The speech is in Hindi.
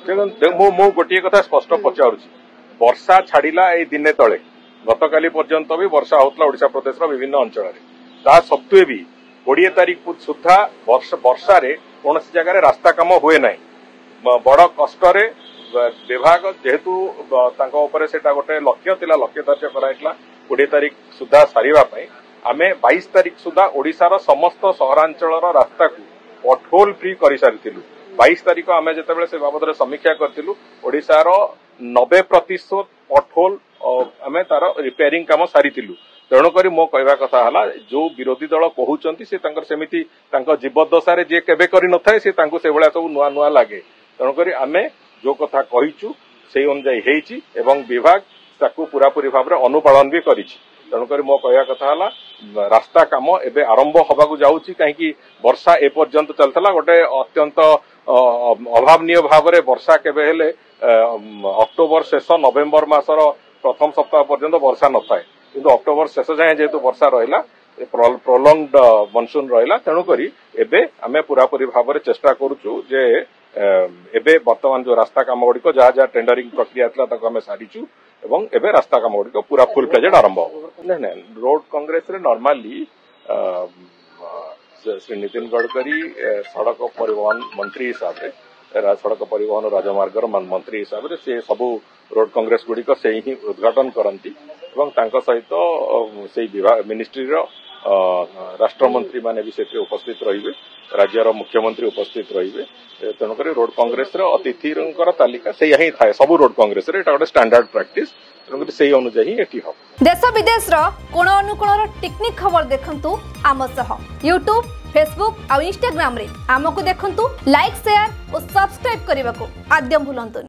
गोटे कथा स्पष्ट पचारुची वर्षा छाड़ा ये दिने तले गतकाली पर्यंत भी वर्षा होता ओडिशा प्रदेश विभिन्न अंचल ता सत्वे भी 20 तारीख सुधा वर्षा कौन जगह रास्ता कम हुए ना बड़ कष्ट विभाग जेहेतु गोटे लक्ष्य थिला लक्ष्य धार्य कराइला 20 तारीख सुधा सारे आमे 22 तारीख सुधा ओडिशार समस्त सहरांचल रास्ता को पटहोल फ्री कर सारी 22 तारीख आमे जेतेबेले से बाबद समीक्षा करथिलु ओडिशार 90% पटहोल आमे तार रिपेयरिंग काम सारिथिलु तेणुक मो कहवा कथा हला जो विरोधी दल कहउचंती से तांकर सेमिति तांकर जीवदशा रे जे केबे करि न थाए से तांको से भलिया सब नुआ नुआ लागे तेणुक आमे जो कथा कहिचु से अनुसार हेइची एवं विभाग ताकू पूरापूरी भाव में अनुपालन भी करिछि तेणुक मो कहवा कथा हला रास्ता काम एबे आरंभ होबाकू जाउछि काहेकि वर्षा ए पर्यंत चलतला गोटे अत्यंत अभावनीय भाव में वर्षा केबे हेले अक्टोबर शेष नवेम्बर मासर प्रथम सप्ताह पर्यंत वर्षा न थाए किंतु अक्टोबर शेष जाए जेहेतु वर्षा रहिला प्रोलंग्ड मनसून रहिला तेणुक एबे आमे पूरापूरी भाव में चेष्टा करूछु जे एबे वर्तमान जो रास्ता काम गुड़िक जहाँ जहाँ टेंडरिंग प्रक्रिया था ताको आमे सारिछु एवं एबे रास्ता काम गुड़िक पूरा फुल फ्लेजेड आरंभ नहीं रोड कांग्रेस रे नॉर्मली श्री नितिन गडकरी सड़क परिवहन मंत्री हिसाब से सड़क परिवहन राजमार्ग मंत्री हिसाब से से सबू रोड कांग्रेस गुड़िक से ही उद्घाटन करती सहित से मिनिस्ट्री राष्ट्रमंत्री माने भी से उपस्थित रहिबे राज्यर मुख्यमंत्री उपस्थित रहिबे तेणुक रोड कांग्रेस अतिथि तालिका से यही थाए सबू रोड कांग्रेस गोटे स्टैंडर्ड प्रैक्टिस तेणुक से अनुजाई ही एटी हम देश विदेश कोण अनुकोण टेक्निक खबर देखंतु आम सह यूट्यूब फेसबुक और इंस्टाग्राम रे आमको देखंतु लाइक शेयर और सब्सक्राइब करने को आद्यम भूलंतु।